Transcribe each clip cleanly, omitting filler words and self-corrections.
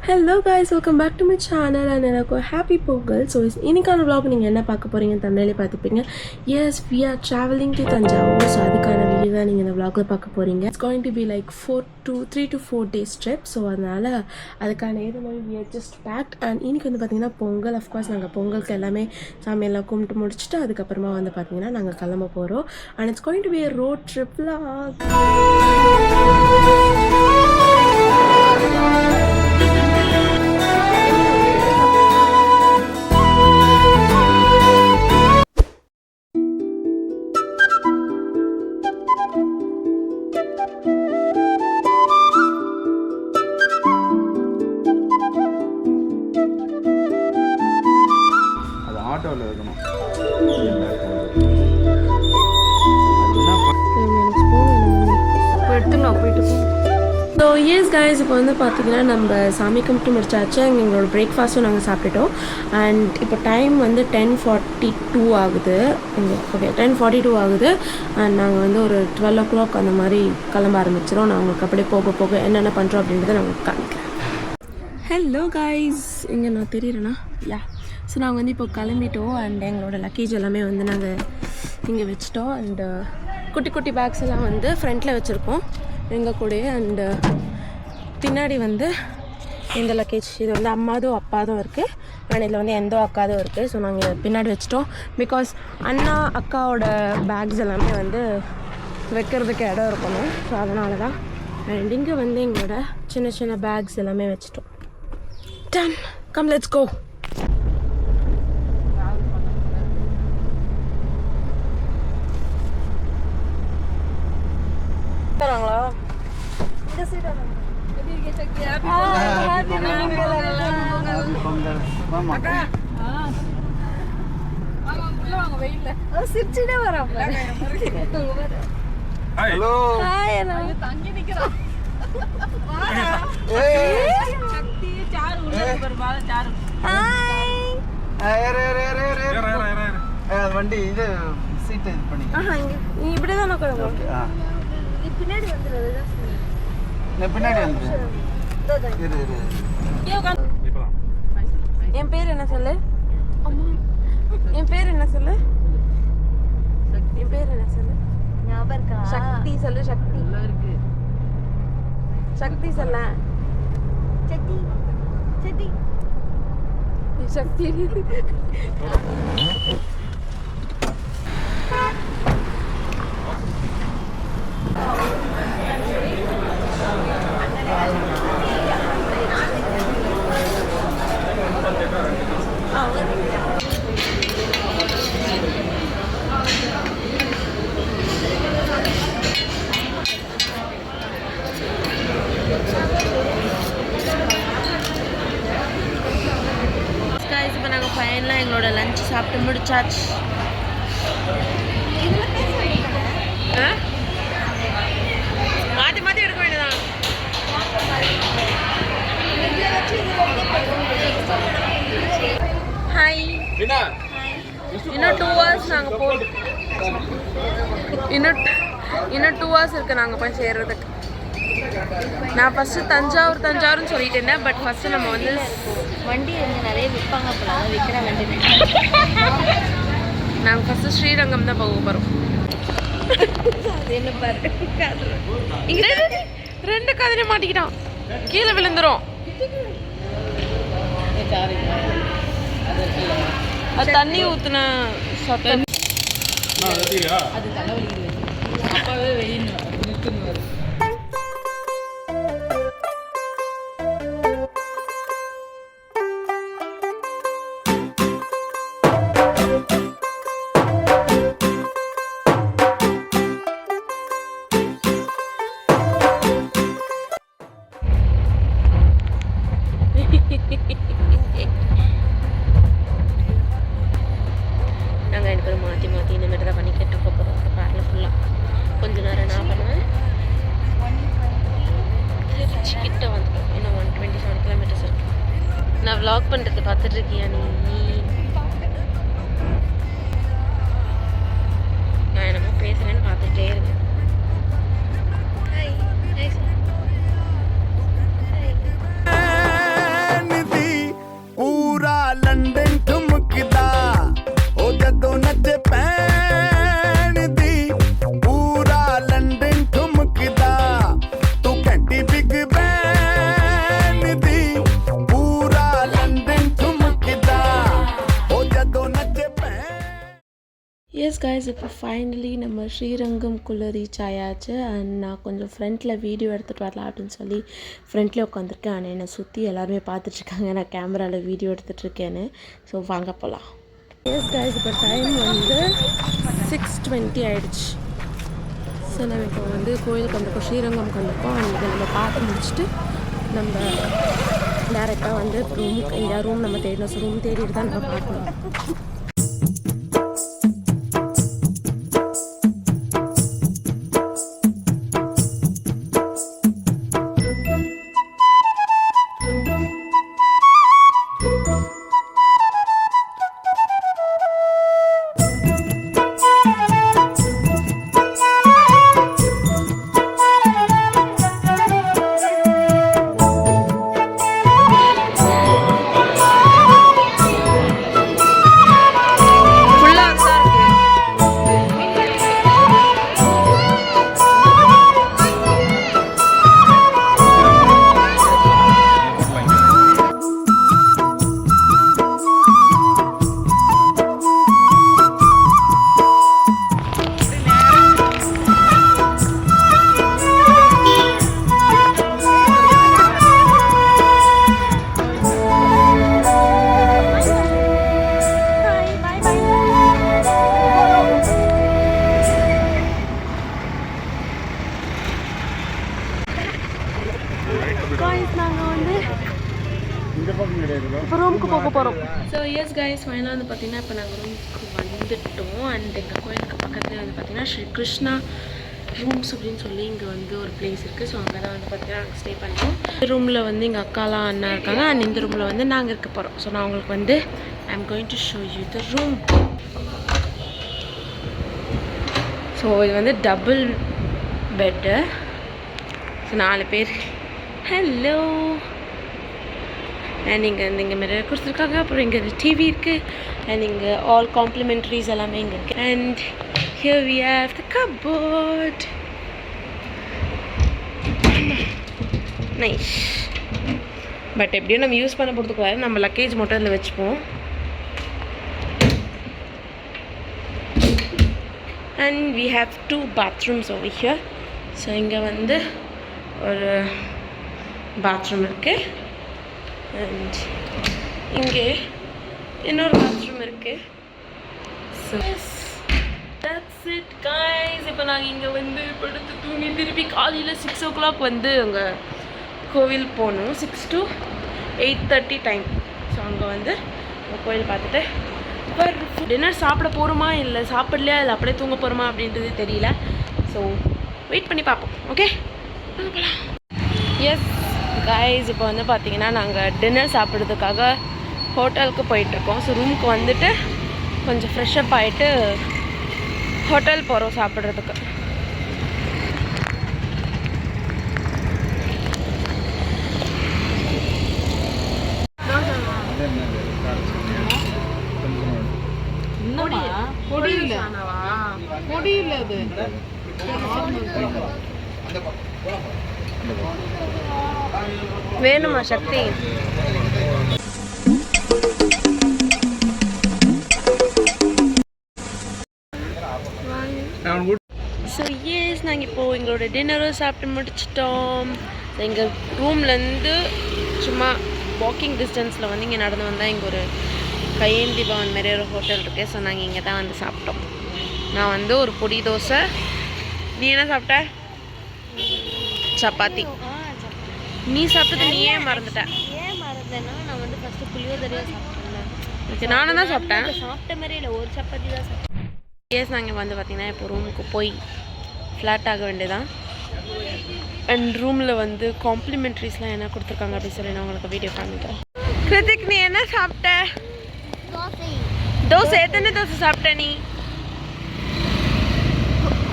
Hello guys, welcome back to my channel and எனக்கு happy Pongal. So இன்னைக்கான vlog நீங்கள் என்ன பார்க்க போறீங்கன்னு தமிழ்ல பார்த்துப்பீங்க. Yes, we are traveling to Tanjavur. So அதுக்கான வீடியோ தான் நீங்கள் இந்த vlogல பார்க்க போறீங்க. It's going to be like 3 to 4 days trip. So அதனால அதுக்கான ஏதோ மாதிரி we are just packed and இன்னைக்கு வந்து பார்த்தீங்கன்னா பொங்கல். Of course நாங்கள் பொங்கலுக்கு எல்லாமே சாமியெல்லாம் கும்பிட்டு முடிச்சுட்டு அதுக்கப்புறமா வந்து பார்த்தீங்கன்னா நாங்கள் கிளம்ப போகிறோம். And it's going to be a road trip vlog. So S guys இப்போ வந்து பார்த்திங்கன்னா நம்ம சாமி கும்பிட்டு முடிச்சாச்சு அங்கே எங்களோட பிரேக்ஃபாஸ்ட்டும் நாங்கள் சாப்பிட்டுட்டோம் அண்ட் இப்போ டைம் வந்து 10:42 ஆகுது ஓகே 10:42 ஆகுது அண்ட் நாங்கள் வந்து ஒரு 12 o'clock அந்த மாதிரி கிளம்ப ஆரம்பிச்சிடும். நான் உங்களுக்கு அப்படியே போக போக என்னென்ன பண்ணுறோம் அப்படின்றத நான் உங்களுக்கு காமிக்கிறேன். ஹலோ கைஸ், இங்கே நான் தெரியுறேண்ணா யா. ஸோ நாங்கள் வந்து இப்போ கிளம்பிட்டோம் அண்ட் எங்களோட லக்கேஜ் எல்லாமே வந்து நாங்கள் இங்கே வச்சிட்டோம் அண்டு குட்டி குட்டி பேக்ஸ் எல்லாம் வந்து ஃப்ரண்ட்டில் வச்சுருக்கோம் எங்கள் கூடயே அண்டு பின்னாடி வந்து இந்த லக்கேஜ் இது வந்து அம்மாதும் அப்பாதும் இருக்குது அண்ட் இதில் வந்து எந்தோ அக்காதும் இருக்குது. ஸோ நாங்கள் பின்னாடி வச்சிட்டோம் பிகாஸ் அண்ணா அக்காவோட பேக்ஸ் எல்லாமே வந்து வைக்கிறதுக்கு இடம் இருக்கணும். ஸோ அதனால தான் அண்ட் இங்கே வந்து எங்களோட சின்ன சின்ன பேக்ஸ் எல்லாமே வச்சிட்டோம். Done come let's go. தராங்களா இந்த சைடு எப்படி இருக்கே சக்தி? ஹேப்பி பொங்கல் மாமா அக்கா. வாங்க உள்ள வாங்க வெயில்ல சிரிச்சிட்டே வராங்க. ஹலோ ஹாய் நான் தங்கி நிக்கறேன். ஏய் சக்தி சாரு உள்ள வருவா சாரு. ஹாய் ஏய் வண்டி இது சீட் இது பண்ணி நீ இப்படி தான் உட்காருங்க. ஓகே பின்னாடி வந்துடுறது தான் நான் பின்னாடி வந்துடுறேன். என் பேர் என்ன சொல்லு? என் பேர் என்ன சொல்லு? என் பேர் என்ன சொல்லு? ஞாபகம் சக்தி சொல்லு. சக்தி இருக்கு. சக்தி சொல்ல. சக்தி சக்தி சக்தி இப்போ நாங்கள் ஃபைனலாக எங்களோட லஞ்ச் சாப்பிட்டு முடிச்சாச்சு. மாற்றி மாற்றி எடுக்க வேண்டியதான். ஹாய், இன்னும் 2 hours நாங்கள் இன்னும் 2 hours இருக்குது நாங்கள் போய் சேர்றதுக்கு. நான் ஃபஸ்ட்டு தஞ்சாவூர்னு சொல்லிட்டு இருந்தேன். பட் ஃபஸ்ட்டு நம்ம வந்து வண்டி வந்து நிறைய விற்பாங்க போல விற்கிற வண்டி. நாங்கள் ஃபஸ்ட்டு ஸ்ரீரங்கம் தான் போக போகிறோம். என்ன பாரு ரெண்டு காதலே மாட்டிக்கிட்டான், கீழே விழுந்துரும். அது தண்ணி ஊற்றுன சத்தம். அது தலைவலி அப்பாவே வெயில் நிற்குன்னு வரும். நாங்கள் ரெண்டு பேரும் மாற்றி மாற்றி இந்த மாதிரி தான் பண்ணி கேட்டு போகிறோம். காரில் ஃபுல்லாக கொஞ்ச நேரம் நான் பண்ணுவேன். திருச்சி கிட்ட வந்துடும். இன்னும் 127 kilometers இருக்கு. நான் vlog பண்ணுறது பார்த்துட்ருக்கியா நீ? நான் என்னமோ பேசுகிறேன்னு பார்த்துட்டே இருக்கேன். எஸ் கைஸ், இப்போ ஃபைனலி நம்ம ஸ்ரீரங்கம்குள்ளே ரீச் ஆயாச்சு. அண்ட் நான் கொஞ்சம் ஃப்ரண்ட்டில் வீடியோ எடுத்துகிட்டு வரலாம் அப்படின்னு சொல்லி ஃப்ரண்ட்லேயே உட்காந்துருக்கேன். ஆனால் என்னை சுற்றி எல்லாருமே பார்த்துட்ருக்காங்க நான் கேமராவில் வீடியோ எடுத்துகிட்ருக்கேன்னு. ஸோ வாங்க போகலாம். எஸ் கைஸ், இப்போ டைம் வந்து 6:20 ஆகிடுச்சு. ஸோ நம்ம இப்போ வந்து கோயிலுக்கு வந்திருக்கோம், ஸ்ரீரங்கம்க்கு வந்திருக்கோம். அண்ட் இதை நம்ம பார்த்து முடிச்சுட்டு நம்ம டேரெக்டாக வந்து ரூமுக்கு எங்கேயா ரூம் நம்ம தேடணும். ஸோ ரூம் தேடிட்டு தான் நம்ம பார்க்கணும். இப்போ ரூமுக்கு போக போகிறோம். ஸோ எஸ் கைஸ், ஃபைனலாக வந்து பார்த்தீங்கன்னா இப்போ நாங்கள் ரூமுக்கு வந்துட்டோம். அண்ட் எங்கள் கோயிலுக்கு பக்கத்துலேயே வந்து பார்த்தீங்கன்னா ஸ்ரீ கிருஷ்ணா ரூம்ஸ் அப்படின்னு சொல்லி இங்கே வந்து ஒரு பிளேஸ் இருக்குது. ஸோ அங்கே தான் வந்து பார்த்தீங்கன்னா நாங்கள் ஸ்டே பண்ணுறோம். இந்த ரூமில் வந்து எங்கள் அக்காலாம் அண்ணா இருக்காங்க. அண்ட் இந்த ரூமில் வந்து நாங்கள் இருக்க போகிறோம். ஸோ நான் உங்களுக்கு வந்து I am going to show you the room. So இது வந்து டபுள் பெட்டு. ஸோ 4 பேர். ஹலோ. அண்ட் இங்கே மிரர் கொடுத்துருக்காங்க. அப்புறம் இங்கே டிவி இருக்குது. அண்ட் இங்கே ஆல் காம்ப்ளிமெண்ட்ரிஸ் எல்லாமே இங்கே இருக்குது. And here we have the cupboard. Nice. But எப்படியும் நம்ம யூஸ் பண்ண போகிறதுக்கு வர நம்ம லக்கேஜ் மட்டும் இதில் வச்சுப்போம். And we have 2 bathrooms over here. So இங்கே வந்து ஒரு பாத்ரூம் இருக்குது. அண்ட் இங்கே இன்னொரு பாத்ரூம் இருக்குது. So that's it guys. இப்போ நாங்கள் இங்கே வந்து படுத்து தூங்கி திருப்பி காலையில் 6 o'clock வந்து அங்கே கோவில் போகணும். 6 to 8:30 டைம். ஸோ அங்கே வந்து கோயில் பார்த்துட்டு டின்னர் சாப்பிட போகிறோமா இல்லை சாப்பிடலையா இல்லை அப்படியே தூங்க போகிறோமா அப்படின்றது தெரியல. ஸோ வெயிட் பண்ணி பார்ப்போம். ஓகே, எஸ் கைஸ், இப்போ வந்து பார்த்தீங்கன்னா நாங்கள் டின்னர் சாப்பிட்றதுக்காக ஹோட்டலுக்கு போயிட்டுருக்கோம். ஸோ ரூமுக்கு வந்துட்டு கொஞ்சம் ஃப்ரெஷ்அப் ஆகிட்டு ஹோட்டல் போகிறோம் சாப்பிட்றதுக்கு. வேணுமா சக்தி? ஸோ எஸ், நாங்கள் இப்போது எங்களோட டின்னரும் சாப்பிட்டு முடிச்சிட்டோம். எங்கள் ரூம்லேருந்து சும்மா வாக்கிங் டிஸ்டன்ஸில் வந்து இங்கே நடந்து வந்தால் இங்கே ஒரு கையேந்தி பவன் மாரி ஒரு ஹோட்டல் இருக்குது. ஸோ நாங்கள் இங்கே தான் வந்து சாப்பிட்டோம். நான் வந்து ஒரு பொடி தோசை. நீ என்ன சாப்பிட்ட? சப்பாத்தி. நீ சாப்பிட்டது நீ ஏன் மறந்துட்ட? ஏன் மறந்தேன்னா நான் வந்து ஃபஸ்ட்டு புளியோதரையாக சாப்பிட்டேன். ஓகே, நானும் தான் சாப்பிட்டேன். சாப்பிட்ட மாதிரி இல்லை, ஒரு சப்பாத்தி தான் சாப்பிட்டேன். எஸ், நாங்கள் வந்து பார்த்தீங்கன்னா இப்போ ரூமுக்கு போய் ஃப்ளாட் ஆக வேண்டியதான். அண்ட் ரூமில் வந்து காம்ப்ளிமெண்ட்ரிஸ்லாம் என்ன கொடுத்துருக்காங்க அப்படின்னு சொல்லி நான் உங்களுக்கு வீடியோ காமிக்கிறேன். கிருத்திக், நீ என்ன சாப்பிட்ட? தோசை. எத்தனை தோசை சாப்பிட்ட நீ?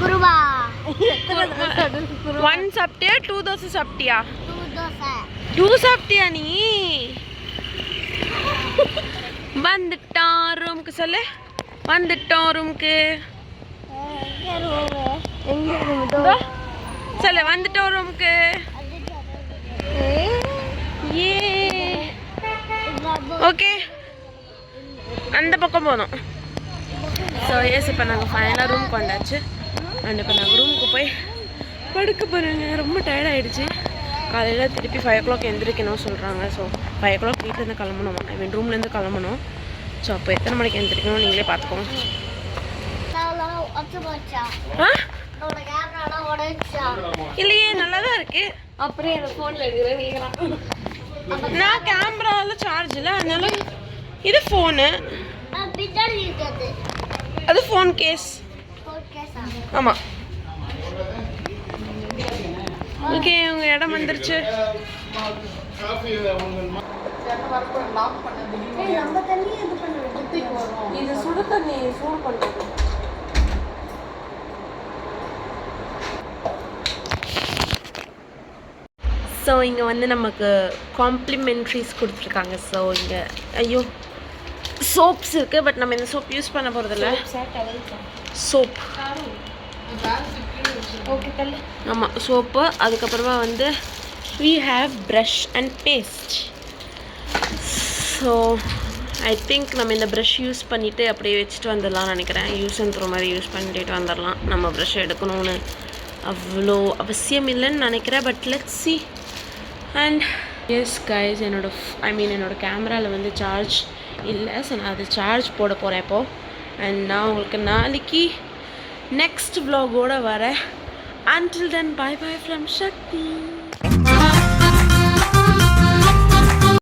குருவா. 1 சாப்பிட்டியா? 2 தோசை சாப்பிட்டியா? 2 சாப்பிட்டியா நீ? வந்துட்டான் ரூமுக்கு. சொல்லு, வந்துட்டோம் ரூமுக்கு. சொல்லு, வந்துட்டோம் ரூமுக்கு. ஏ ஓகே, அந்த பக்கம் போனோம். ஸோ எஸ் இப்போ நாங்கள் ஃபைனலாக ரூமுக்கு வந்தாச்சு. அண்ட் இப்போ நாங்கள் ரூமுக்கு போய் படுக்க போகிறோங்க. ரொம்ப டயர்ட் ஆகிடுச்சு. காலையில் திருப்பி 5 o'clock எந்திரிக்கணும் சொல்கிறாங்க. ஸோ 5 o'clock வீட்டிலேருந்து கிளம்பணும். ஐ மீன் ரூம்லேருந்து கிளம்பணும். ஸோ அப்போ எத்தனை மணிக்கு எந்திரிக்கணும் நீங்களே பார்த்துக்கோங்க. இல்லையே நல்லா தான் இருக்குது. அப்புறம் எனக்கு ஃபோனில் எடுக்கிறேன் கேட்குறான். நான் கேமராவில் சார்ஜ் இல்லை, அதனால இது ஃபோனு, அது ஃபோன் கேஸ். ஆமாம் ஓகே, உங்கள் இடம் வந்துருச்சு. இது சுடு தண்ணி சூடு பண்ணுறது. ஸோ இங்கே வந்து நமக்கு காம்ப்ளிமெண்ட்ரிஸ் கொடுத்துருக்காங்க. ஸோ இங்கே ஐயோ சோப்ஸ் இருக்குது, பட் நம்ம இந்த சோப் யூஸ் பண்ண போகிறதில்ல. சோப் ஓகே தள்ளு. ஆமாம் சோப்பு. அதுக்கப்புறமா வந்து we have brush and paste. So I think நம்ம இந்த ப்ரஷ் யூஸ் பண்ணிவிட்டு அப்படியே வச்சுட்டு வந்துடலாம்னு நினைக்கிறேன். யூஸ் அண்ட் த்ரோ மாதிரி யூஸ் பண்ணிட்டு வந்துடலாம். நம்ம ப்ரஷ் எடுக்கணும்னு அவ்வளோ அவசியம் இல்லைன்னு நினைக்கிறேன். But let's see. And S guys, என்னோடய கேமராவில் வந்து சார்ஜ் இல்லை. ஸோ நான் அது சார்ஜ் போட போகிறேன் இப்போது. அண்ட் நான் உங்களுக்கு நாளைக்கு நெக்ஸ்ட் vlog-ஓட வரேன். Until then, bye bye from Shakti.